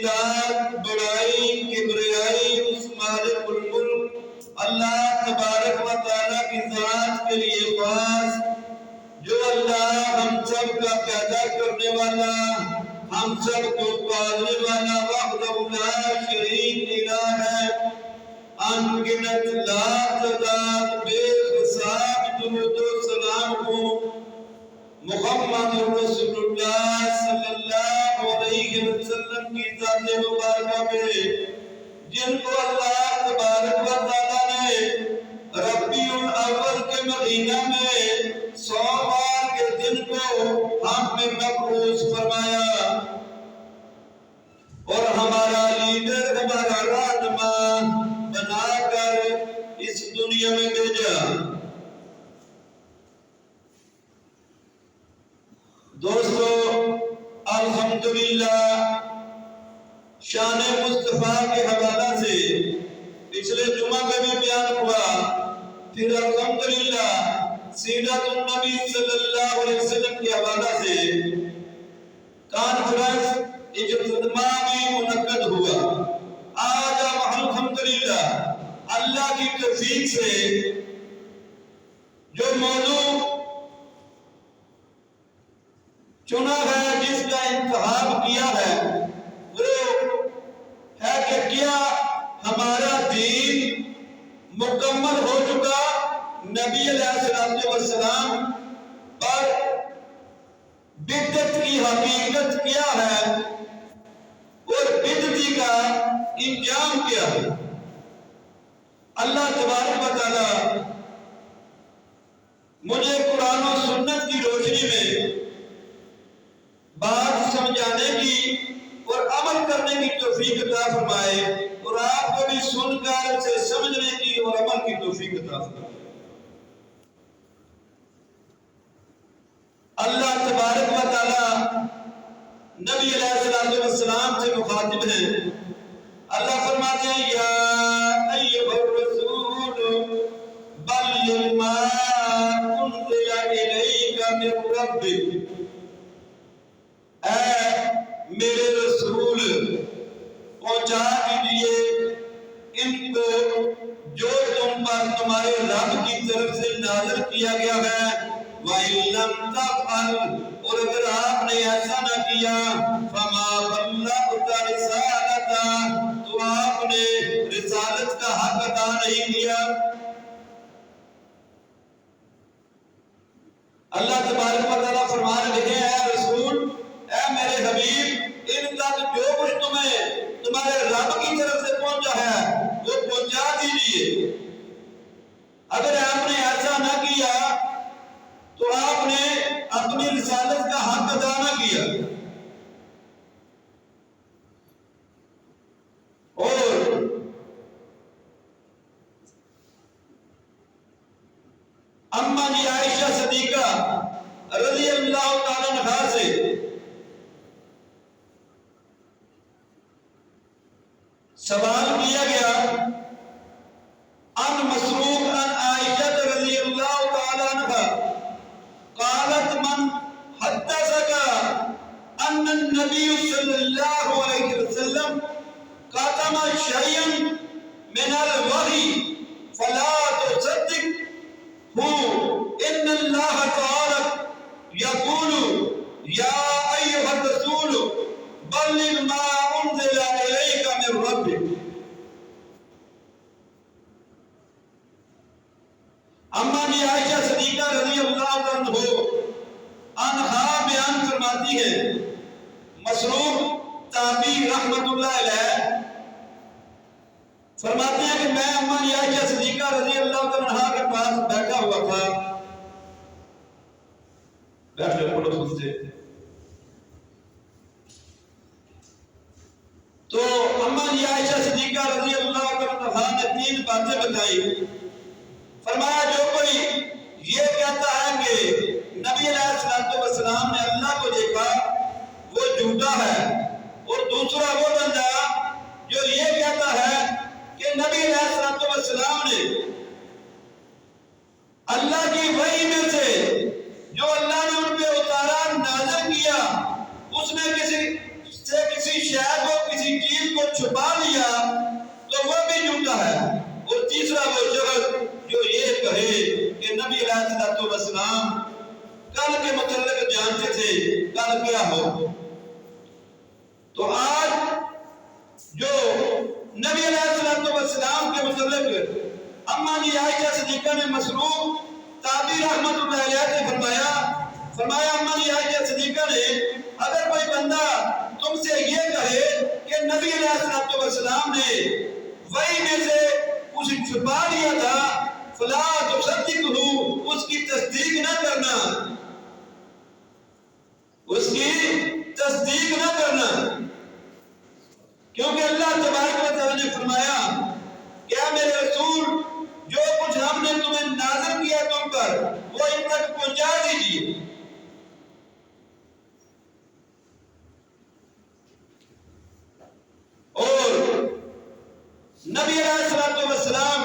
ذات بڑائی کبریائی اس مالک الملک اللہ تبارک و تعالیٰ کی ذات کے لیے خاص، جو اللہ ہم سب کا پیدا کرنے والا، ہم سب کو پالنے والا وحدہ لا شریک الہ ہے، ان گنت لا تعداد بے حساب درود و سلام ہو محمد رسول اللہ صلی اللہ علیہ وسلم کی ذات مبارکہ پہ، جن کو اللہ تبارک و تعالیٰ نے ربیع الاول کے مہینہ میں سوموار کے دن کو ہم میں مبعوث فرمایا اور ہمارا لیڈر، ہمارا رہنما بنا کر اس دنیا میں بھیجا۔ دوستو الحمدللہ شان مصطفیٰ کے حوالہ سے پچھلے جمعہ میں بھی بیان ہوا، پھر الحمدللہ سیرت النبی صلی اللہ علیہ وسلم کے حوالہ سے کانفرنس اجتماع بھی منعقد ہوا۔ آج ہم الحمدللہ اللہ کی توفیق سے جو موضوع چنا ہے، جس کا انتخاب کیا ہے، وہ ہے کہ کیا ہمارا دین مکمل ہو چکا؟ نبی علیہ السلام پر بدعت کی حقیقت کیا ہے اور بدعتی کا انجام کیا ہے؟ اللہ تبارک و تعالی مجھے قرآن و سنت کی روشنی میں بات سمجھانے کی اور عمل کرنے کی توفیق عطا فرمائے، اور آپ کو بھی سن کر اسے سمجھنے کی اور عمل کی توفیق عطا فرمائے۔ اللہ تبارک و تعالی نبی علیہ السلام سے مخاطب ہے۔ اللہ فرماتے ہیں یا ایھا الرسول بلغ ما انزل الیک من ربک، اے میرے رسول پہنچا دیجئے ان کو جو تم پر تمہارے رب کی طرف سے نازل کیا گیا ہے، وَإِن لَمْ تَفْعَلْ، اور اگر آپ نے ایسا نہ کیا، فَمَا بَلَّغْتَ رِسَالَتَهُ، تو آپ نے رسالت کا حق ادا نہیں کیا۔ اللہ تبارک و تعالیٰ فرما رہے ہیں اے رسول، اے میرے حبیب، ان تک جو کچھ تمہارے رب کی طرف سے پہنچا ہے وہ پہنچا دیجئے۔ اگر آپ نے ایسا نہ کیا تو آپ نے اپنی رسالت کا حق ادا نہ کیا۔ اور اما جی عائشہ صدیقہ رضی اللہ تعالیٰ عنہا سے سوال کیا گیا، ان مسروق ان عائشہ رضی اللہ تعالیٰ عنہا قالت من حدثك ان النبي صلی اللہ علیہ وسلم قدم شيئا من الوحي فلا تصدقه ان اللہ تعالی يقول یا ایھا الرسول بلغ ما انزل الیک من ربک۔ اما جی عائشہ صدیقہ رضی اللہ عنہا بیان فرماتی ہے، مسروق تابعی رحمت اللہ علیہ فرماتے ہیں کہ میں اما جی عائشہ صدیقہ رضی اللہ عنہا کے پاس بیٹھا ہوا تھا، بیٹھے پڑھو سنتے، تو اما جی عائشہ صدیقہ رضی اللہ عنہا نے تین باتیں بتائی۔ فرمایا جو کوئی یہ کہتا ہے کہ نبی علیہ السلام نے اللہ کو دیکھا وہ جھوٹا ہے، اور دوسرا وہ بندہ جو یہ کہتا ہے کہ نبی علیہ السلام نے اللہ کی وحی میں سے جو اللہ نے ان پہ اتارا نازل کیا، اس میں کسی شے کو کسی اما جی عائشہ صدیقہ نے مسروق تابعی رحمت اللہ علیہ سے فرمایا اما جی عائشہ صدیقہ نے اگر کوئی بندہ تم سے یہ کہے کہ نبی علیہ السلام نے وہی میں سے کچھ چھپا لیا تھا فلا تصدقہ، اس کی تصدیق نہ کرنا، اس کی تصدیق نہ کرنا، کیونکہ اللہ تبارک و تعالی نے فرمایا کہ اے میرے رسول جو کچھ ہم نے تمہیں نازل کیا تم پر وہ ان تک پہنچا دیجیے۔ اور نبی علیہ السلام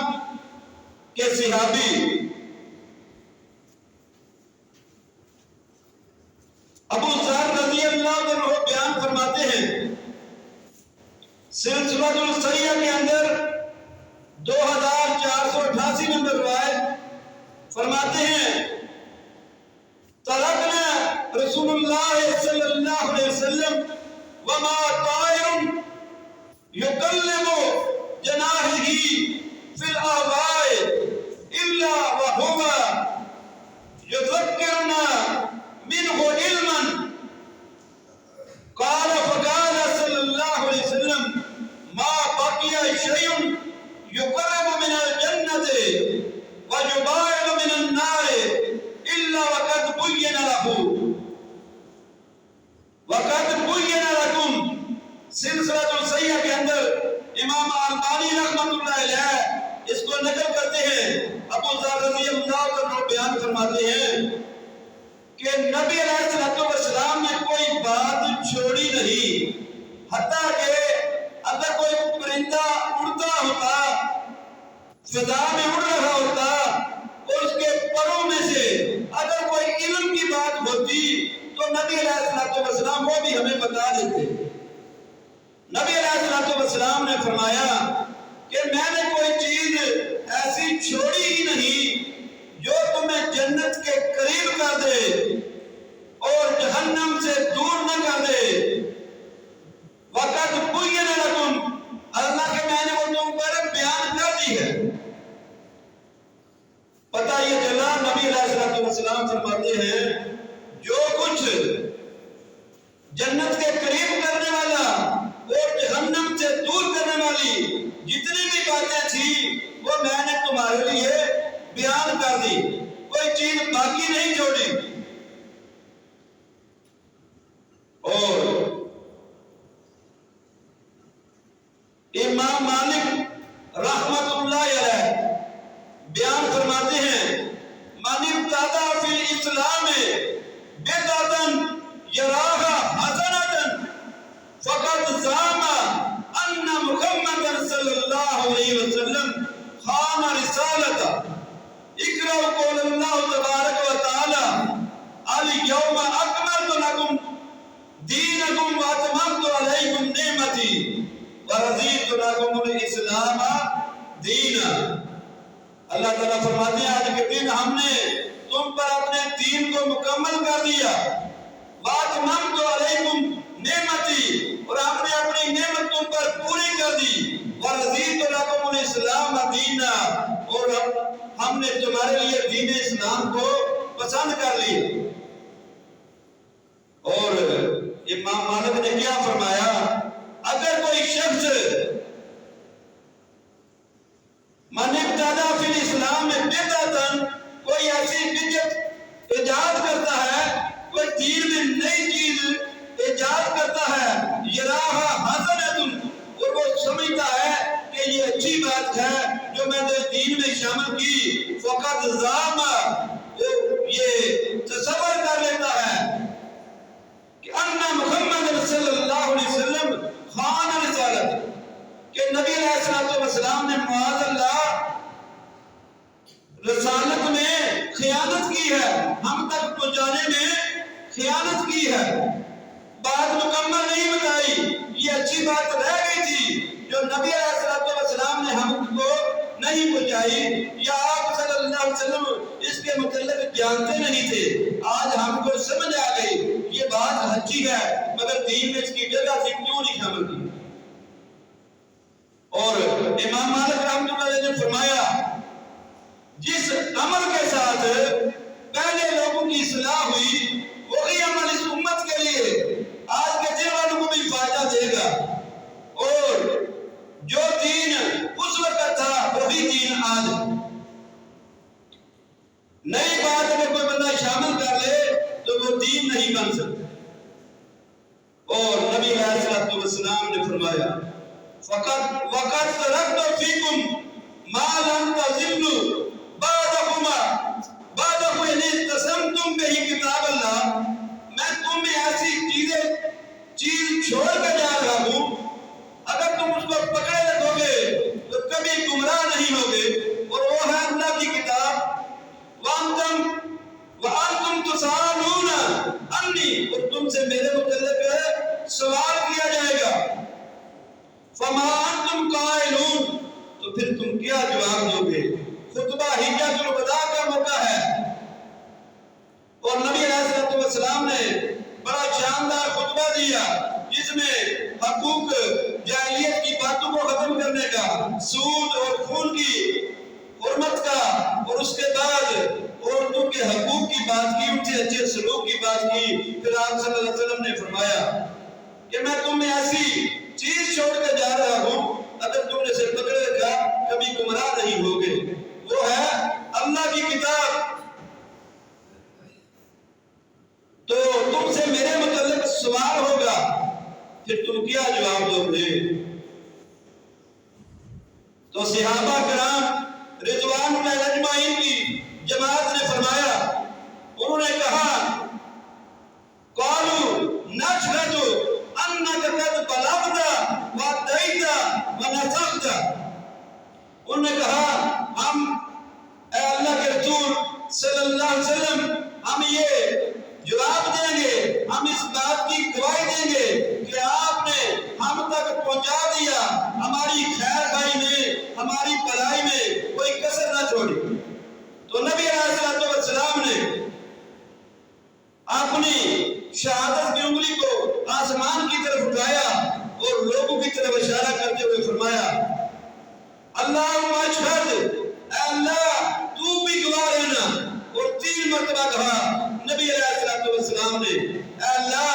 کے صحابی ابو ذر رضی اللہ عنہ بیان فرماتے ہیں، سلسلہ الصحیحہ کے اندر 2488 نمبر روایت فرماتے ہیں ترکنا رسول اللہ صلی اللہ علیہ وسلم وما طائر یکلم جناحہ فی الاہواء الا وہو یذکرنا منہ علما قال فقال صلی اللہ علیہ وسلم ما بقی شیء یقرب من الجنة ویباعد من النار الا وقد بین لکم۔ سلسلہ الصحیحہ کے اندر امام البانی رحمۃ اللہ علیہ اس کو نقل کرتے ہیں، ابو ذر رضی اللہ عنہ بیان فرماتے ہیں کہ نبی علیہ السلام نے کوئی بات چھوڑی نہیں، حتیٰ کہ اگر کوئی پرندہ اڑتا ہوتا، فضا میں اڑ رہا ہوتا اور اس کے پروں میں سے اگر کوئی علم کی بات ہوتی تو نبی علیہ السلام وہ بھی ہمیں بتا دیتے۔ نبی علیہ السلام نے فرمایا کہ میں نے کوئی چیز ایسی چھوڑی ہی نہیں جو تمہیں جنت کے قریب کر دے اور جہنم سے دور نہ کر دے۔ وقت بین لکم، اللہ کے میں نے وہ تم پر بیان کر دی ہے۔ پتہ یہ چلا نبی علیہ السلام فرماتے ہیں جو کچھ جنت کے قریب کرنے والا اور جہنم سے دور کرنے والی جتنی بھی باتیں تھیں وہ میں نے تمہارے لیے بیان کر دی، کوئی چیز باقی نہیں چھوڑی۔ اور امام مالک رحمت اللہ علیہ بیان فرماتے ہیں من ابتدع فی الاسلام بدعۃ یراھا حسنۃ فقد زعم ان محمد صلی اللہ علیہ وسلم خان رسالۃ۔ اقرأوا قول اللہ تبارک و تعالی الیوم اکملت لکم دینکم واتممت علیکم نعمتی ورضیت لکم الاسلام دینا۔ اللہ تعالیٰ فرماتے ہیں آج کے دن ہم نے تم پر اپنے دین کو مکمل کر دیا، واتممت علیکم نعمتی، اور ہم نے اپنی نعمت تم پر پوری کر دی، ورضیت لکم الاسلام دینا، اور ہم نے تمہارے لیے دین اسلام کو پسند کر لیا۔ اور امام مالک نے کیا فرمایا اگر کوئی شخص من ابتدع فی الاسلام میں بدعتن، کوئی ایسی بدعت ایجاد کرتا ہے، کوئی دین میں نئی چیز ایجاد کرتا ہے، یراھا حسنۃ، اور وہ سمجھتا ہے کہ یہ اچھی بات ہے جو میں نے دین میں شامل کی، فقط زعم، وہ یہ تصور کر لیتا ہے کہ ان محمد صلی اللہ علیہ وسلم خان رسالت، کہ نبی علیہ السلام نے معاذ اللہ رسالت میں خیانت کی ہے، ہم تک پہنچانے میں خیانت کی ہے، بات مکمل نہیں بتائی، یہ اچھی بات رہ گئی تھی جو نبی علیہ السلام نے ہم کو نہیں پہنچائی، یا آپ صلی اللہ علیہ وسلم اس کے متعلق جانتے نہیں تھے، آج ہم کو سمجھ آ گئی یہ بات اچھی ہے مگر دین میں اس کی جگہ سے کیوں نہیں شامل کی۔ اور امام مالک رحمۃ اللہ علیہ نے فرمایا فرمایا وقت ترکت فیکم ما لم تضلوا بعدہم یعنی تسمتم بہ کتاب اللہ، میں تمہیں ایسی چیز چھوڑ کر جا رہا ہوں، اگر تم اس کو پکڑے رکھو گے تو کبھی گمراہ نہیں ہوگے، اور وہ ہے اللہ کی کتاب۔ وَأَنْتُمْ تُسْأَلُونَ عَنِّي، اور تم سے میرے متعلق سوال کیا جائے گا۔ فَمَا أَنْتُمْ قَائِلُونَ، تو پھر تم کیا جواب دو گے؟ خطبہ حجۃ الوداع کا موقع ہے، اور نبی علیہ السلام نے بڑا شاندار خطبہ دیا جس میں حقوق جاہلیت کی باتوں کو ختم کرنے کا، سود اور خون کی حرمت کا، اور اس کے بعد عورتوں کے حقوق کی بات کی، ان سے اچھے سلوک کی بات کی۔ پھر آپ صلی اللہ علیہ وسلم نے فرمایا کہ میں تمہیں ایسی چیز چھوڑ کر جا رہا ہوں، اگر تم نے اسے پکڑے رکھا کبھی گمراہ نہیں ہوگے، وہ ہے اللہ کی کتاب۔ تو تم سے میرے متعلق سوال ہوگا، پھر تم کیا جواب دو گے؟ تو صحابہ کرام رضوان اللہ اجمعین کی جماعت نے فرمایا، انہوں نے کہا قالوا نشهد انك قد بلغت واديت ونصحت، انہوں نے کہا ہم اے اللہ کے رسول صلی اللہ علیہ وسلم ہم یہ جواب دیں گے، ہم اس بات کی گواہی دیں گے کہ آپ نے ہم تک پہنچا دیا، ہماری خیر خواہی میں، ہماری بھلائی میں کوئی کسر نہ چھوڑی۔ تو نبی علیہ السلام نے اپنی شہادت کی انگلی کو آسمان کی طرف اٹھایا اور لوگوں کی طرف اشارہ کرتے ہوئے فرمایا اللہم اشہد، اے اللہ تو بھی گواہ رہنا، اور 3 مرتبہ کہا نبی علیہ السلام نے اے اللہ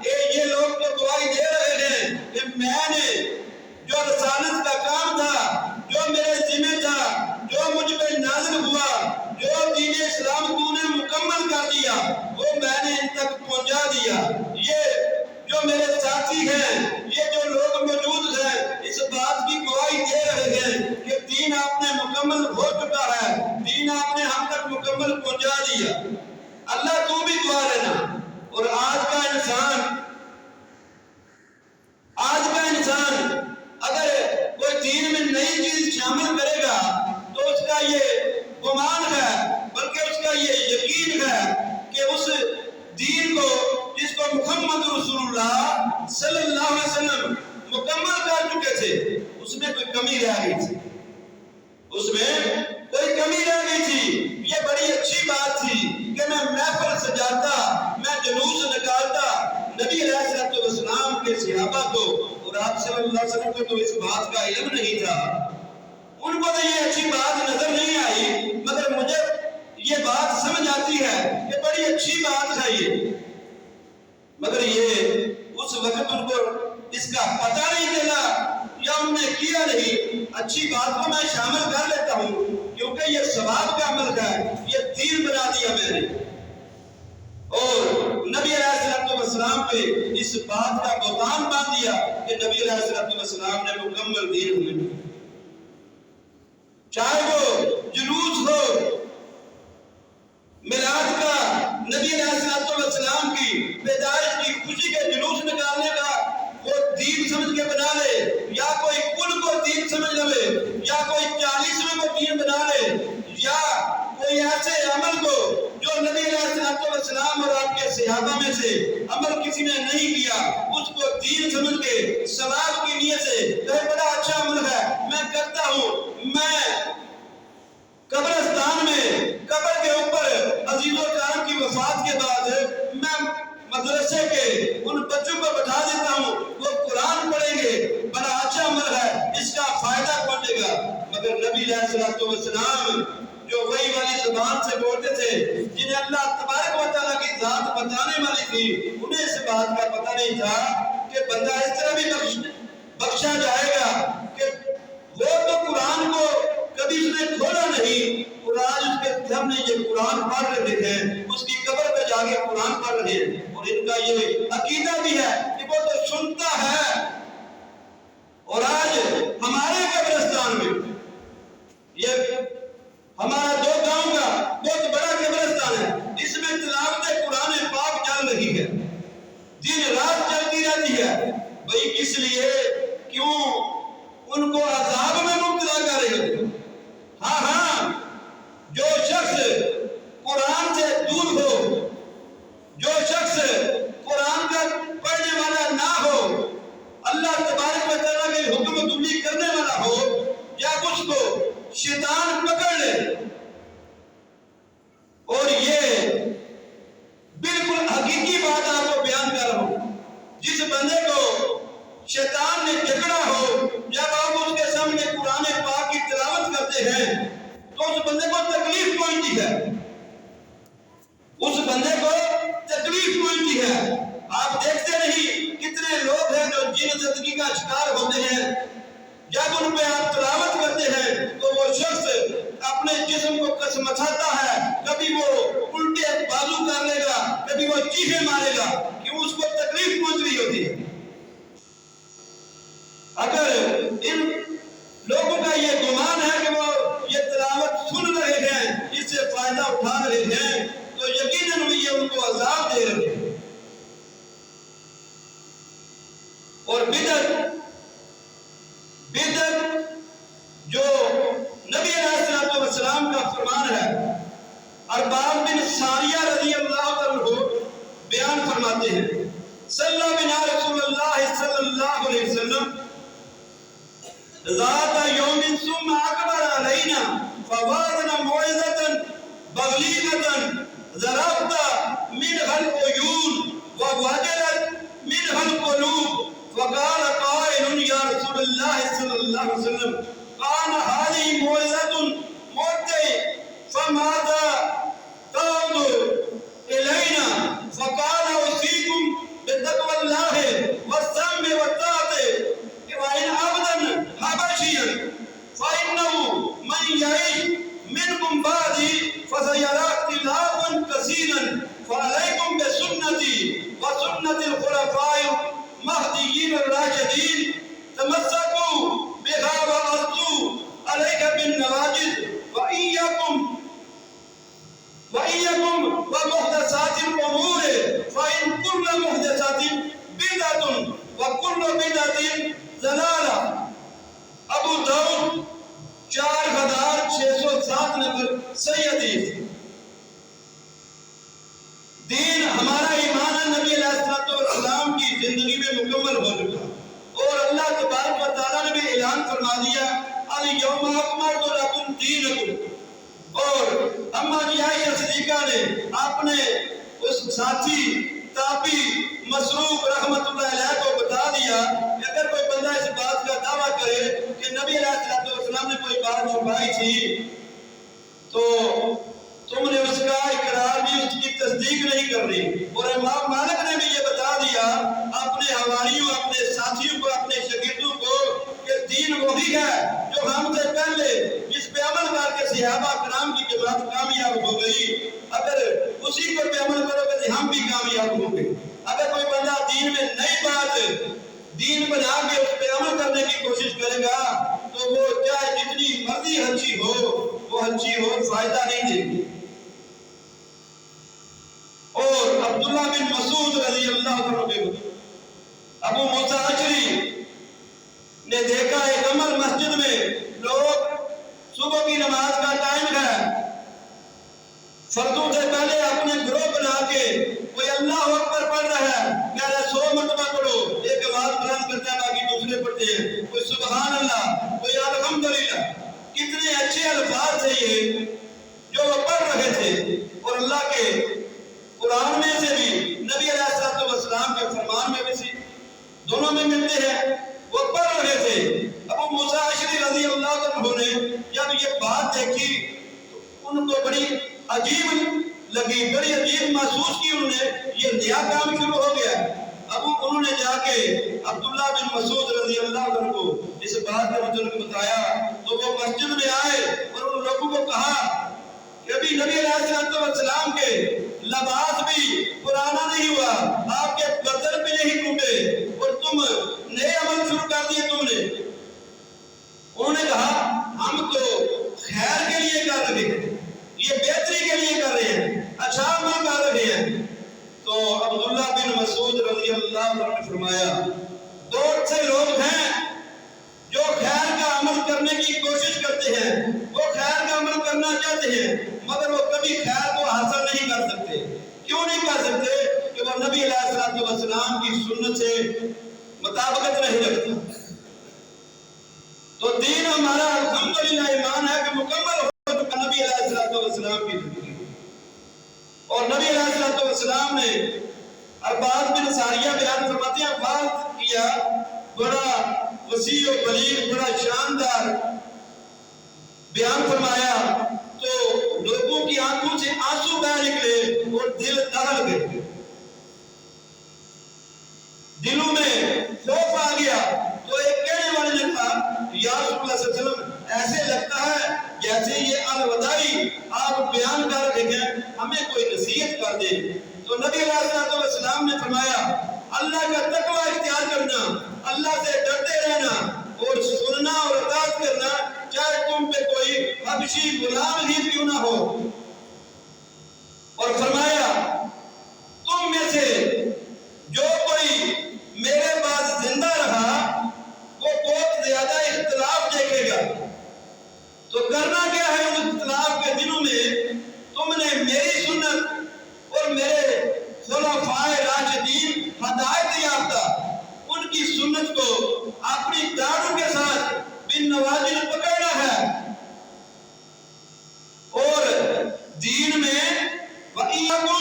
یہ لوگ تو گواہی دے رہے ہیں کہ میں نے جو رسالت کا کام تھا، جو میرے ذمہ تھا، جو مجھ پہ نازل ہوا، جو دین اسلام تو نے مکمل کر دیا، وہ میں نے ان تک پہنچا دیا۔ یہ جو میرے ساتھی ہیں، یہ جو لوگ موجود ہیں، اس بات کی گواہی دے رہے ہیں کہ دین آپ نے مکمل ہو چکا ہے، دین آپ نے ہم تک مکمل پہنچا دیا۔ اللہ تو بھی گواہ رہنا۔ اور آج کا انسان اگر کوئی دین میں نئی چیز شامل کرے گا تو اس کا یہ گمان ہے، بلکہ اس کا یہ یقین ہے کہ اس دین کو جس کو محمد رسول اللہ صلی اللہ علیہ وسلم مکمل کر چکے تھے، اس میں کوئی کمی رہ گئی تھی، یہ بڑی اچھی بات تھی کہ میں محفل سجاتا، میں جلوس نکالتا۔ نبی علیہ السلام کے صحابہ کو اور آپ صلی اللہ علیہ وسلم کو تو اس بات کا علم نہیں تھا، ان کو تو یہ اچھی بات نظر نہیں آئی، مگر مجھے یہ بات سمجھ آتی ہے کہ بڑی اچھی بات ہے یہ، مگر یہ اس وقت ان کو اس کا پتہ نہیں چلا یا انہوں نے کیا نہیں۔ اچھی بات کو میں شامل کر لیتا ہوں کیونکہ یہ ثواب کا عمل ہے، یہ دین بنا دیا میں نے، اور نبی علیہ السلام پہ اس بات کا بہتان باندھ دیا کہ نبی علیہ السلام نے مکمل دین ہمیں، چاہے وہ جلوس ہو میلاد کا، نبی علیہ السلام کی پیدائش کی خوشی کے جلوس نکالنے کا وہ دین سمجھ کے بنا لے، یا کوئی کل کو دین سمجھ لے، یا کوئی 40ویں کو دین بنا لے، یا کوئی ایسے عمل کو جو نبی علیہ السلام اور آپ کے صحابہ میں سے عمل کسی نے نہیں کیا، اس کو دین سمجھ کے ثواب کی نیت سے یہ بڑا اچھا عمل ہے میں کرتا ہوں۔ میں قبرستان میں قبر کے اوپر عزیز و کرام کی وفات کے بعد میں مدرسے کے ان بچوں کو بٹھا دیتا ہوں، وہ قرآن پڑھیں گے، بڑا اچھا عمل ہے، اس کا فائدہ پہنچے گا۔ مگر نبی علیہ السلام جو وہی والی زبان سے بولتے تھے، جنہیں اللہ تبارک و تعالیٰ کی ذات بتانے والی تھی، انہیں اس بات کا پتہ نہیں تھا کہ بندہ اس طرح بھی بخشا جائے گا کہ وہ تو قرآن کو کبھی اس نے کھولا نہیں، اور آج اس کے سامنے یہ قرآن پڑھ رہے ہیں، اس کی قبر پہ جا کے قرآن پڑھ رہے ہیں، اور ان کا یہ عقیدہ بھی ہے کہ وہ تو سنتا ہے تبارک و تعالیٰ کے حکم قبولی کرنے والا ہو، یا اس کو شیطان پکڑ لے. اور یہ بالکل حقیقی بات آپ کو بیان کر رہا ہوں. جس بندے کو شیطان نے جکڑا ہو، جب آپ اس کے سامنے قرآن پاک کی تلاوت کرتے ہیں تو اس بندے کو تکلیف پہنچتی ہے. اس بندے کو تکلیف پہنچتی ہے. آپ دیکھتے نہیں کتنے لوگ ہیں جو جن زندگی کا شکار ہوتے ہیں. جب ان پہ آپ تلاوت کرتے ہیں تو وہ شخص اپنے جسم کو کسمساتا ہے. کبھی وہ الٹے بازو کر لے گا، کبھی وہ چیخے مارے گا، کیوں اس کو تکلیف پہنچ رہی ہوتی ہے. اگر ان لوگوں کا یہ گمان ہے کہ وہ یہ تلاوت سن رہے ہیں، اس سے فائدہ اٹھا رہے ہیں، تو یقیناً یہ ان کو عذاب دے رہے ہیں. اور بدعت جو نبی علیہ السلام کا فرمان ہے، ارباب بن ساریہ رضی اللہ عنہ بیان فرماتے ہیں، صلی بنا رسول اللہ صلی اللہ علیہ وسلم ذات یوم ثم اکبر علینا فوازنا موعظة بغلیظة ضربت منها العیون ووجلت منها القلوب فقال قائل یا رسول اللہ صلی اللہ علیہ وسلم قال هذه موعظة مودع فماذا تعود إلينا؟ فقال أوصيكم بتقوى الله والسمع والطاعة وإن عبدا حبشيا فإنه من يعيش منكم بعدي فسيرى اختلافا كثيرا فعليكم بسنتي وسنة الخلفاء المهديين الراشدين تمسكوا بها وعضوا عليك بالنواجذ وإياكم ومحدثات الأمور فإن كل محدثات بدعة وكل بدعة ضلالة. ابو داؤد 4607 نمبر صحیح حدیث. دین ہمارا ایمان نبی علیہ السلام کی زندگی میں مکمل ہو چکا، اور اللہ تبارک و تعالیٰ نے بھی اعلان فرما دیا الیوم اکملت لکم دینکم. اور اما جی عائشہ صدیقہ نے اپنے اس ساتھی تابی مسروق رحمت اللہ علیہ کو بتا دیا کہ اگر کوئی بندہ اس بات کا دعویٰ کرے کہ نبی علیہ السلام نے کوئی بات چھپائی تھی تو تم نے اس کا اقرار بھی، اس کی تصدیق نہیں کرنی. اور امام مالک نے بھی یہ بتا دیا اپنے حواریوں، اپنے ساتھیوں کو، اپنے شاگردوں کو کہ دین وہی ہے جو ہم سے پہلے جس پہ عمل کر کے صحابہ کرام کی جماعت کامیاب ہو گئی، اگر اسی کو پہ عمل کرو گے تو ہم بھی کامیاب ہوں گے. اگر کوئی بندہ دین میں نئی بات دین بنا کے اس پہ عمل کرنے کی کوشش کرے گا تو وہ چاہے جتنی مرضی ہنچی ہو، وہ ہنچی ہو فائدہ نہیں دے گی. اور عبداللہ بن مسعود رضی اللہ عنہ ابو موسیٰ اشعری نے دیکھا ایک عمل مسجد میں لوگ صبح کی نماز کا ٹائم ہے، فردوں سے پہلے اپنے گروہ بنا کے کوئی اللہ اکبر پڑھ رہا ہے، کہہ رہا ہے 100 مرتبہ پڑھو، ایک آواز بلند کرتا ہے، باقی دوسرے پڑھتے ہیں، کوئی سبحان اللہ، کوئی الحمدللہ. کتنے اچھے الفاظ تھے یہ جو وہ پڑھ رہے تھے. اور اللہ کے قرآن میں سے بھی نبی علیہ السلام کے فرمان میں بھی سے دونوں میں ملتے ہیں، وہ پڑھ رہے تھے. ابو موسیٰ اشعری رضی اللہ عنہ نے جب یہ بات دیکھی تو ان کو بڑی عجیب لگی، بڑی عجیب محسوس کی. انہوں نے یہ نیا کام شروع ہو گیا. انہوں نے جا کے عبداللہ بن مسعود رضی اللہ عنہ کو اس بات کا مطلب بتایا تو وہ مسجد میں آئے اور ان لوگوں کو کہا کہ ابھی نبی علیہ السلام کے لباس بھی پرانا نہیں ہوا، آپ کے گردن بھی نہیں ٹوٹے اور تم نئے عمل شروع کر دیے تم نے. انہوں نے کہا ہم تو خیر کے لیے کر رہے ہیں، یہ بہتری کے لیے کر رہے ہیں، اچھا عمل کر رہے ہیں. تو عبداللہ بن مسعود رضی اللہ عنہ نے فرمایا بہت سے لوگ ہیں جو خیر کا عمل کرنے کی کوشش کرتے ہیں، وہ خیر کا عمل کرنا چاہتے ہیں مگر وہ کبھی خیر کو حاصل نہیں کر سکتے. کیوں نہیں کر سکتے؟ کہ وہ نبی علیہ السلام کی سنت سے مطابقت نہیں رکھتا. الحمدللہ ایمان ہے کہ مکمل ہو چکا نبی علیہ السلام کی زندگی، اور نبی علیہ السلام نے عباس بن ساریہ بیان فرماتے ہیں بات کیا بڑا وسیع و بلیغ، بڑا شاندار بیان فرمایا تو لوگوں کی آنکھوں سے آنسو بہہ نکلے اور دل دہل گئے، دلوں میں خوف آ گیا۔ تو ایک کہنے والے نے کہا یا رسول اللہ صلی اللہ علیہ وسلم ایسے لگتا ہے جیسے یہ الوداعی آپ بیان کر رہے ہیں، ہمیں کوئی نصیحت کر دے۔ تو نبی علیہ السلام نے فرمایا اللہ کا تقوی اختیار کرنا، اللہ سے ڈرتے رہنا اور سننا اور اطاعت کرنا، چاہے تم پہ کوئی حبشی غلام ہی کیوں نہ ہو۔ اور فرمایا تم میں سے جو کوئی میرے بعد زندہ رہا وہ بہت زیادہ اختلاف دیکھے گا۔ تو کرنا کیا ہے اس اختلاف کے دنوں میں؟ تم نے میری سنت اور میرے خلفائے راشدین ہدایت یافتہ ان کی سنت کو اپنی داڑھوں کے ساتھ بن نواجذ پکڑنا ہے، اور دین میں وَإِيَّكُمْ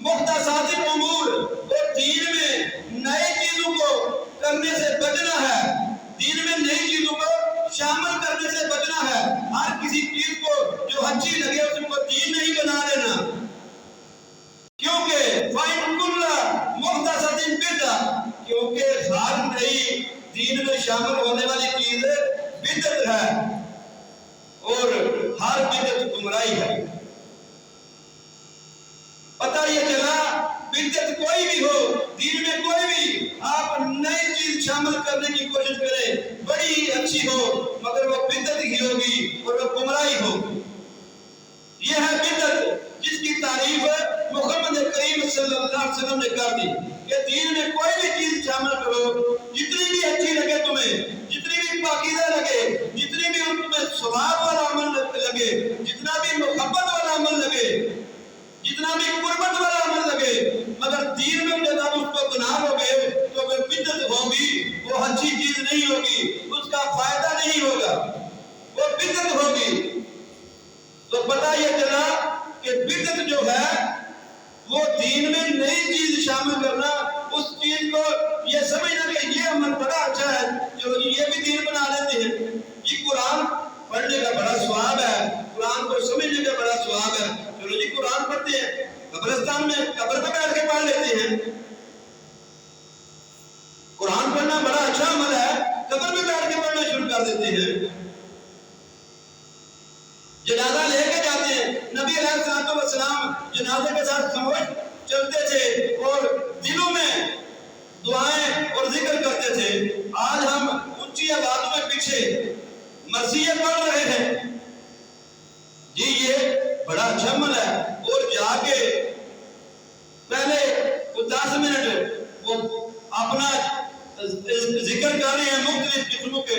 مُحْدَثَاتِ الْأُمُورِ، اور دین میں نئے چیزوں کو کرنے سے بچنا ہے، دین میں نئی چیزوں کو شامل کرنے سے بچنا ہے۔ ہر کسی چیز کو جو اچھی لگے اس کو دین نہیں بنا لینا، کیونکہ فَإِنْ كُلَّ مُحْدَثَةٍ بِدْعَةٌ، کیونکہ ہر نئی دین میں شامل ہونے والی چیز بدعت ہے، اور ہر بدعت گمراہی ہے۔ پتہ یہ چلا بدعت کوئی بھی ہو، دین میں کوئی بھی آپ نئی چیز شامل کرنے کی کوشش کریں، بڑی اچھی ہو مگر وہ بدعت ہی ہوگی اور وہ گمراہی ہوگی۔ یہ ہے بدعت جس کی تعریف محمد کریم صلی اللہ علیہ وسلم نے کر دی کہ دین میں کوئی بھی چیز شامل کرو، جتنی بھی اچھی لگے تمہیں، جتنی بھی پاکیزہ لگے، جتنی بھی ان تمہیں ثواب والا عمل لگے، جتنا بھی محبت والا عمل لگے، جتنا بھی قربت والا عمل لگے، مگر دین میں جب آپ اس کو گناہ ہوگے تو وہ بدعت ہوگی، وہ اچھی چیز نہیں ہوگی، اس کا فائدہ نہیں ہوگا، وہ بدعت ہوگی۔ تو پتہ یہ چلا کہ بدعت جو ہے وہ دین میں نئی چیز شامل کرنا، اس چیز کو یہ سمجھنا کہ یہ عمل بڑا اچھا ہے جو یہ بھی دین بنا لیتے ہیں۔ یہ قرآن پڑھنے کا بڑا ثواب ہے، قرآن کو سمجھنے کا بڑا ثواب ہے، چلو جی قرآن پڑھتے ہیں، قبرستان میں قبر پہ بیٹھ کے پڑھ لیتے ہیں۔ قرآن پڑھنا بڑا اچھا عمل ہے، قبر پہ بیٹھ کے پڑھنا شروع کر دیتے ہیں۔ جنازہ لے کے جاتے ہیں، نبی علیہ السلام جنازے کے ساتھ خاموش چلتے تھے اور دلوں میں دعائیں اور ذکر کرتے تھے۔ آج ہم اونچی آوازوں میں پیچھے مرثیے پڑھ رہے ہیں، جی یہ بڑا اچھا عمل ہے، اور جا کے پہلے وہ 10 منٹ وہ اپنا ذکر کر رہے ہیں مختلف قسموں کے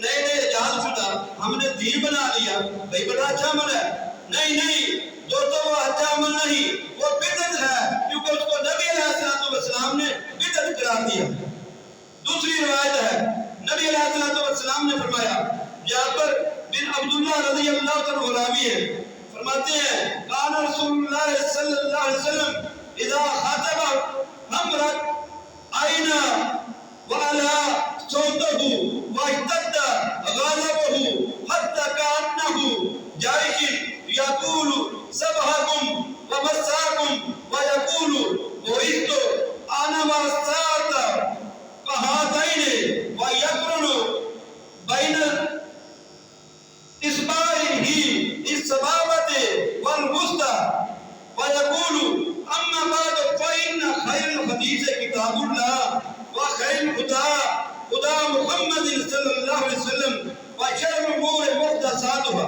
نئے ایجاد شدہ، ہم نے دین بنا لیا، بھائی بڑا اچھا عمل ہے۔ نہیں دوستو وہ اچھا عمل نہیں، وہ بدعت ہے، کیونکہ اس کو نبی علیہ السلام نے بدعت قرار دیا۔ دوسری روایت ہے نبی علیہ السلام نے فرمایا، جابر بن عبداللہ رضی اللہ عنہ راوی ہے، فرماتے ہیں کان رسول اللہ صلی اللہ علیہ وسلم اذا خاطب امرت عینا وعلا صوته واشتد غضبه حتى كأنه جائش يقول سبحكم ومساكم ويقول بعثت انا والساعة كهاتين ويقرن بين اصبعه السبابة والوسطى ويقول اما بعد فإن خير الحديث كتاب الله وخير خدا محمد صلی اللہ علیہ وسلم وشر الامور محدثاتها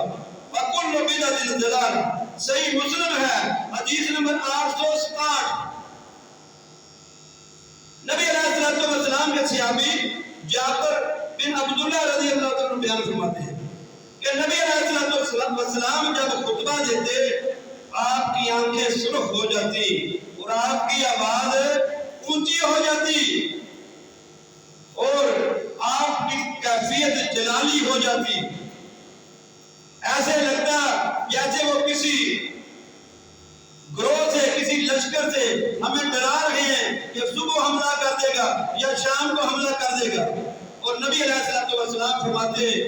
وكل بدعة ضلالة۔ صحیح مسلم ہے حدیث نمبر 867۔ نبی علیہ السلام کے صحابی جابر بن عبداللہ رضی اللہ عنہ بیان فرماتے ہیں کہ نبی علیہ السلام جب خطبہ دیتے آپ کی آنکھیں سرخ ہو جاتی اور آپ کی آواز اونچی ہو جاتی اور آپ کی کیفیت جلالی ہو جاتی، ایسے لگتا جیسے وہ کسی گروہ سے، کسی لشکر سے ہمیں ڈرا رہے ہیں کہ صبح حملہ کر دے گا یا شام کو حملہ کر دے گا۔ اور نبی علیہ السلام فرماتے ہیں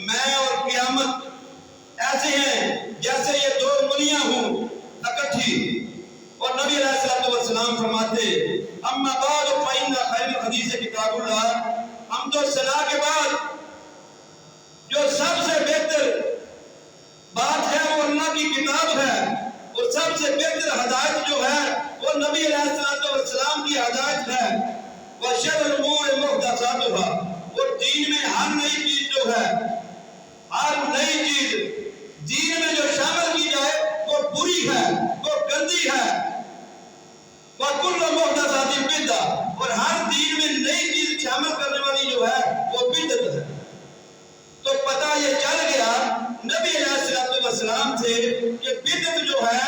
میں اور قیامت ایسے ہیں جیسے یہ دو انگلیاں ہوں اکٹھی۔ اور نبی علیہ السلام فرماتے اما بعد فإن خیر الحدیث کتاب اللہ، ہم تو صلاح کے بعد جو سب سے بہتر بات ہے وہ اللہ کی کتاب ہے، اور سب سے بہتر ہدایت جو ہے وہ نبی علیہ السلام کی ہدایت ہے۔ وشر الامور محدثاتها، اور دین میں ہر نئی چیز جو ہے، ہر نئی چیز دین میں جو شامل کی جائے وہ بری ہے، وہ گندی ہے۔ وَكُلُّ مُحْدَثَةٍ بِدْعَةٌ، اور ہر دین میں نئی چیز شامل کرنے والی جو ہے وہ بدعت ہے۔ تو پتہ یہ چل گیا نبی علیہ السلام سے کہ بدعت جو ہے،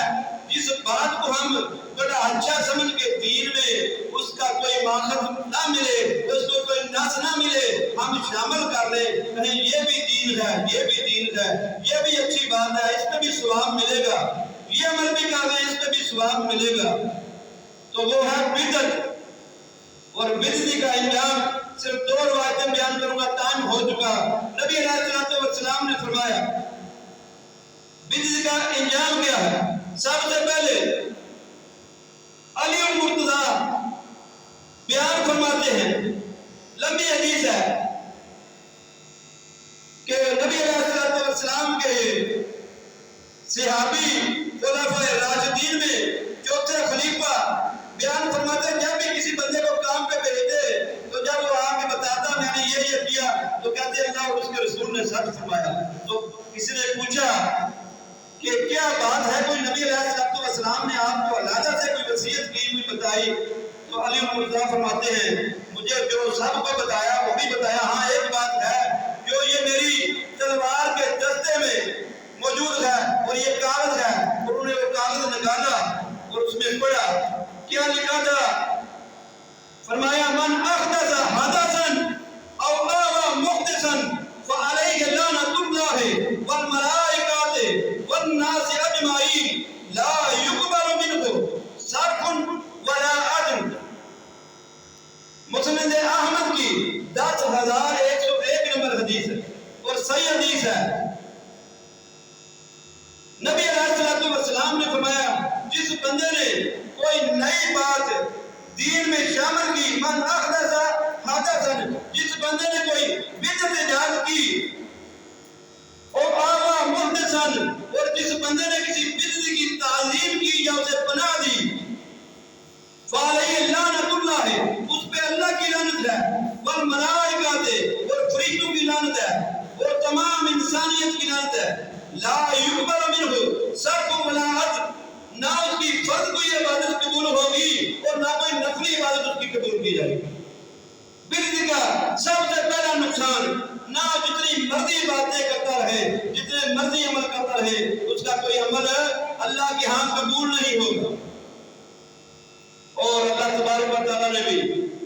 جس بات کو ہم بڑا اچھا سمجھ کے دین میں اس کا کوئی ماخذ نہ ملے، اس کو کوئی نص نہ ملے، ہم شامل کر لیں کہیں یہ بھی دین ہے، یہ بھی دین ہے، یہ بھی اچھی بات ہے، اس پہ بھی ثواب ملے گا، یہ عمل بھی کر لیں اس پہ بھی ثواب ملے گا، تو وہ ہے بدعت۔ اور بدعت کا انجام صرف دو روایتیں بیان کروں گا، ٹائم ہو چکا۔ نبی علیہ السلام نے فرمایا بدعت کا انجام کیا ہے؟ سب سے پہلے علی المرتضیٰ بیان فرماتے ہیں، لمبی حدیث ہے کہ نبی علیہ السلام کے صحابی خلفائے راشدین میں چوتھے خلیفہ بیان فرماتے ہیں جب بھی کسی بندے کو کام پہ بھیجتے تو جب وہ آ کے بتاتا میں نے یہ کیا تو کہتے اللہ اور اس کے رسول نے سچ فرمایا۔ تو کسی نے پوچھا کہ کیا بات ہے، کوئی نبی علیہ السلام نے آپ کو علیحدہ سے کوئی وصیت کی ہوئی بتائی؟ تو علی المرتضیٰ فرماتے ہیں مجھے جو سب کو بتایا وہ بھی بتایا، ہاں ایک بات ہے جو یہ میری تلوار کے دستے میں موجود ہے اور یہ کاغذ ہے۔ اور انہوں نے وہ کاغذ نکالا اور اس میں پڑھا، کیا لکھا تھا؟ فرمایا من احدث حدثا او آوى محدثا فعليه لعنة الله والملائكة والناس اجمعين لا يقبل منه صرف ولا عدل۔ مسند احمد کی 10,101 نمبر حدیث ہے اور صحیح حدیث ہے۔ نبی علیہ السلام نے فرمایا جس بندے نے کوئی نئی بات دین میں شامل کی، من احدث حدثا، جس بندے نے کوئی بدعت ایجاد کی، اور آوى محدثا، اور جس بندے نے کسی بدعت کی تعظیم کی یا اسے پناہ دی، فعليه لعنۃ اللہ، اس پہ اللہ کی لعنت ہے، والملائکۃ، اور فرشتوں کی لعنت ہے، اور تمام انسانیت کی لعنت ہے، لا يقبل منه صرف ولا عدل، نہ اس کی فرض کوئی عبادت قبول ہوگی اور نہ کوئی نفلی عبادت اس کی قبول کی جائے گی۔ بدعت کا سب سے پہلا نقصان، نہ جتنی مرضی باتیں کرتا رہے، جتنے مرضی عمل کرتا رہے، اس کا کوئی عمل اللہ کے ہاں قبول نہیں ہوگا۔ اور اللہ تبارک و تعالیٰ نے بھی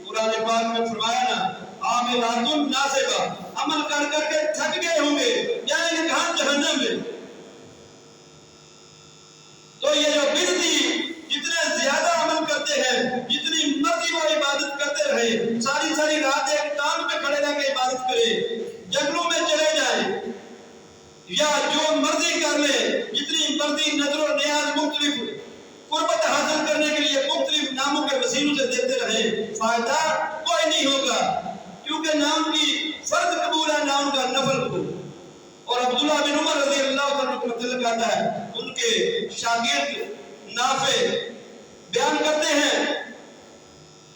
قرآن پاک میں فرمایا نا عاملات ناصبہ، عمل کر کر کے تھک گئے ہوں گے، جائیں گے کہاں؟ جہنم میں۔ تو یہ جو بدعتی جتنے زیادہ عمل کرتے ہیں، جتنی مرضی وہ عبادت کرتے رہے، ساری ساری رات ایک ٹانگ پہ کھڑے رہ کے عبادت کرے، جنگلوں میں چلے جائیں یا جو مرضی کر لے، جتنی مرضی نظر و نیاز مختلف قربت حاصل کرنے کے لیے مختلف ناموں کے وسیلوں سے دیتے رہے، فائدہ کوئی نہیں ہوگا، کیونکہ نہ ان کی فرض قبول ہے نہ ان کا نفل قبول۔ اور عبداللہ بن عمر رضی اللہ عنہ کہتا ہے، ان کے شاگرد نافع بیان کرتے ہیں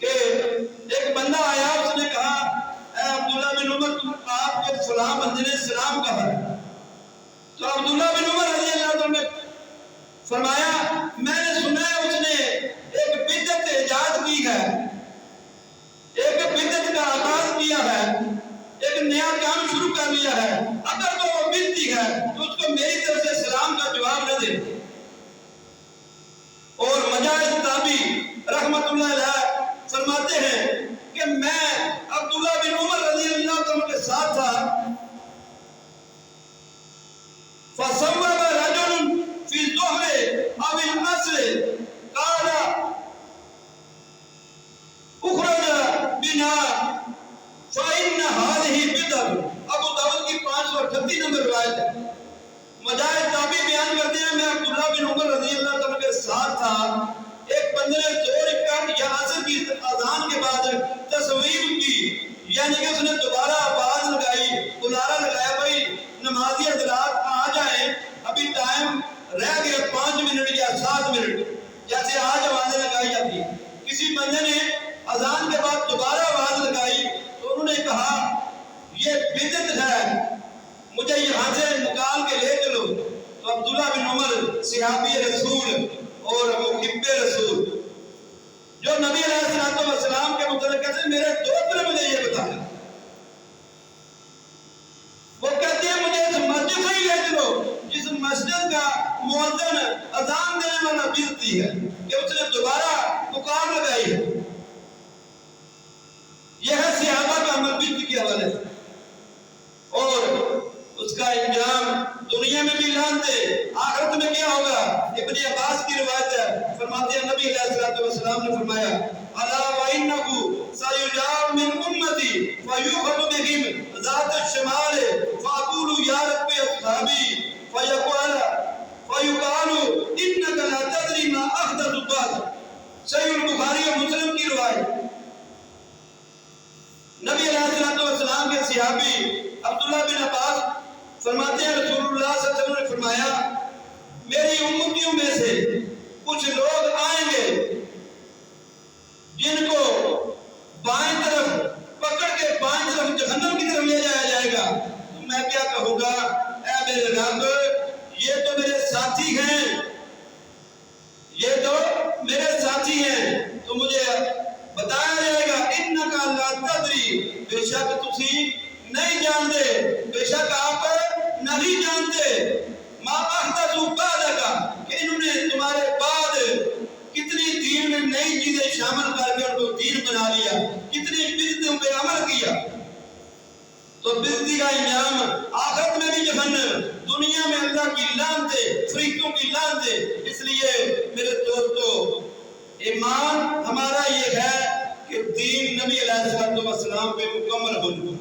کہ ایک بندہ آیا، اس نے کہا اے عبداللہ بن عمر آپ کو فلاں بندے نے سلام کہا ہے۔ تو عبداللہ بن عمر رضی اللہ عنہ نے فرمایا میں نے سنا ہے اس نے ایک بدعت ایجاد کی ہے، ایک بدعت کا آغاز کیا ہے، ایک نیا کام شروع کر لیا ہے، اگر تو وہ بدعتی ہے تو اس کو میری طرف سے سلام کا جواب نہ دے۔ اور مجاہد تابی رحمت اللہ علیہ فرماتے ہیں کہ میں عبداللہ بن عمر رضی اللہ عنہ کے ساتھ تھا، روایت ہے۔ مجاہد تابعی بیان کرتے ہیں میں عبداللہ بن عمر رضی اللہ عنہ کے ساتھ تھا، ایک بندے نے زور کا یا عصر کی اذان کے بعد تصویر کی، یعنی کہ اس نے دوبارہ آواز لگائی، بلارا لگایا بھائی نمازی حضرات آ جائیں، ابھی ٹائم رہ گیا 5 منٹ یا 7 منٹ، جیسے آج آوازیں لگائی جاتی ہیں۔ کسی بندے نے اذان کے بعد دوبارہ آواز لگائی تو انہوں نے کہا یہ بدعت ہے، مجھے یہاں سے نکال کے لے چلو۔ تو عبداللہ بن عمر صحابی رسول اور محب رسول جو نبی علیہ السلام کے متعلق کہتے ہیں میرے دوست نے مجھے یہ بتایا، وہ کہتے ہیں مجھے اس مسجد سے ہی لے چلو جس مسجد کا مؤذن اذان دینے والا بدعتی ہے کہ اس نے دوبارہ پکار لگائی ہے۔ یہ ہے صحابہ کا عمل بدعت کے حوالے سے، اور اس کا انجام دنیا میں بھی لانتے، آخرت میں کیا ہوگا؟ ابن عباس کی روایت ہے، فرماتے ہیں نبی علیہ السلام نے فرمایا الا وانه سيجاب من امتي فيؤخذ بهم ذات الشمال فاقول يا رب اصحابي فيقال انك لا تدري ما احدث بعد۔ صحیح البخاری اور مسلم کی روایت۔ نبی علیہ السلام کے صحابی عبداللہ بن عباس فرماتے ہیں رسول اللہ صلی اللہ علیہ وسلم نے فرمایا میری امتیوں میں سے کچھ لوگ آئیں گے جن کو بائیں طرف پکڑ کے بائیں طرف جہنم کی طرف لے جایا جائے گا، تو میں کیا کہوں گا اے میرے رب یہ تو میرے ساتھی ہیں، یہ تو میرے ساتھی ہیں، تو مجھے بتایا جائے گا انکا لا تدری، بے شک تسی نہیں جانتے، بے شک آپ نہیں جانتے ما احدثوا بعدک کہ انہوں نے تمہارے بعد کتنی دین میں نئی چیزیں شامل کر کے ان کو دین بنا لیا، کتنی بدعتوں پہ عمل کیا۔ تو بدعتی کا انجام آخرت میں بھی جہنم، دنیا میں اللہ کی لعنتیں، فرشتوں کی لعنتیں۔ اس لیے میرے دوستو ایمان ہمارا یہ ہے کہ دین نبی علیہ السلام پہ مکمل ہو۔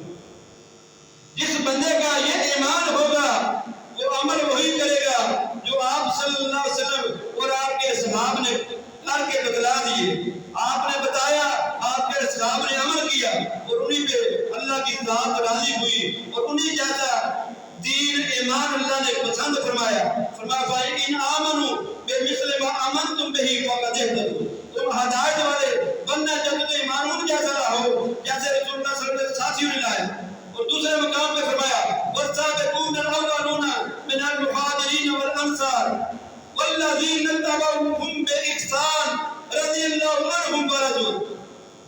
جس بندے کا یہ ایمان ہوگا وہ عمل وہی کرے گا جو آپ صلی اللہ علیہ وسلم اور آپ کے اصحاب نے کر کے بتلا دیے۔ آپ نے بتایا، آپ کے اصحاب نے عمل کیا اور انہی پہ اللہ کی ذات راضی ہوئی، اور انہی جیسا دین ایمان اللہ نے پسند فرمایا۔ فرمایا ان آمنوا بمثل ما آمنتم به فقد اهتدوا، تم ہدایت والے بننا چاہتے تو ایمان ان جیسا لاؤ جیسے رسول اللہ صلی اللہ علیہ وسلم ساتھیوں نے لایا۔ اور دوسرے مقام پہ فرمایا والسابقون الاولون من المہاجرین والانصار والذین اتبعوهم بإحسان رضی اللہ عنہم ورضوا۔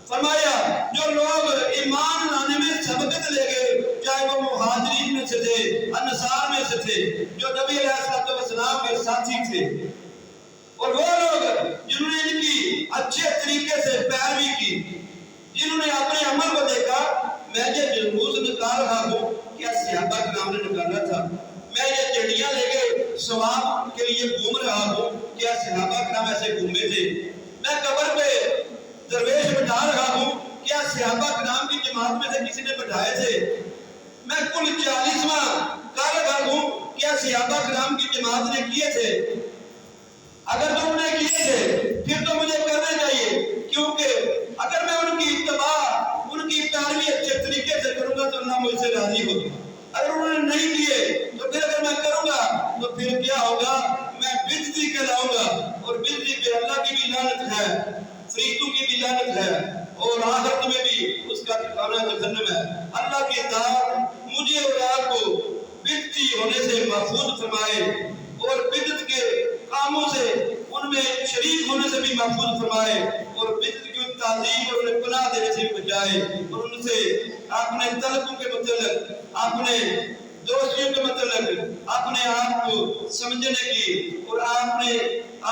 فرمایا جو لوگ ایمان لانے میں سبقت لے گئے، چاہے وہ مہاجرین میں سے تھے، انصار میں سے تھے، جو نبی علیہ السلام کے ساتھی تھے، اور وہ لوگ جنہوں نے ان کی اچھے طریقے سے پیروی کی، جنہوں نے اپنے عمل کو دیکھا میں یہ جلوس نکال رہا ہوں کیا صحابہ کرام نے نکالا تھا، میں یہ چڑیاں لے کے ثواب کے لیے گھوم رہا ہوں کیا صحابہ کرام ایسے گھومے تھے، میں قبر پہ درویش بٹھا رہا ہوں کیا صحابہ کرام کی جماعت میں سے کسی نے بٹھائے تھے، میں کل 40واں کر رہا ہوں کیا صحابہ کرام کی جماعت نے کیے تھے، اگر تم نے کیے تھے پھر تو مجھے کرنا چاہیے، کیونکہ اگر میں ان کی اتباع ان کی پیروی اچھے طریقے سے کروں گا تو اللہ مجھ سے راضی ہوگا، اگر انہوں نے نہیں کیے تو پھر اگر میں کروں گا تو پھر کیا ہوگا، میں بدعتی کہلاؤں گا، اور بدعتی پہ اللہ کی بھی لعنت ہے، فرشتوں کی بھی لعنت ہے، اور آخرت میں بھی اس کا ٹھکانہ جہنم ہے۔ اللہ کی ذات مجھے اور آپ کو بدعتی ہونے سے محفوظ فرمائے، اور بدعت کے کاموں سے ان میں شریک ہونے سے بھی محفوظ فرمائے، اور بدعت کی تعظیم اور انہیں پناہ دینے سے بھی بچائے، اور ان سے اپنے تعلقوں کے متعلق، اپنے دوستیوں کے متعلق اپنے آپ کو سمجھنے کی اور اپنے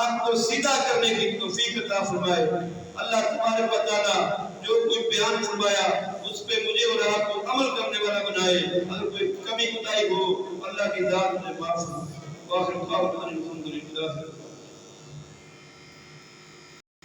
آپ کو سیدھا کرنے کی توفیق عطا فرمائے۔ اللہ تبارک و تعالیٰ جو کوئی بیان فرمایا اس پہ مجھے اور آپ کو عمل کرنے والا بنائے، اگر کوئی کمی کوتاہی ہو اللہ کی ذات میں معاف فرمائے۔ واخر دعوانا الحمدللہ۔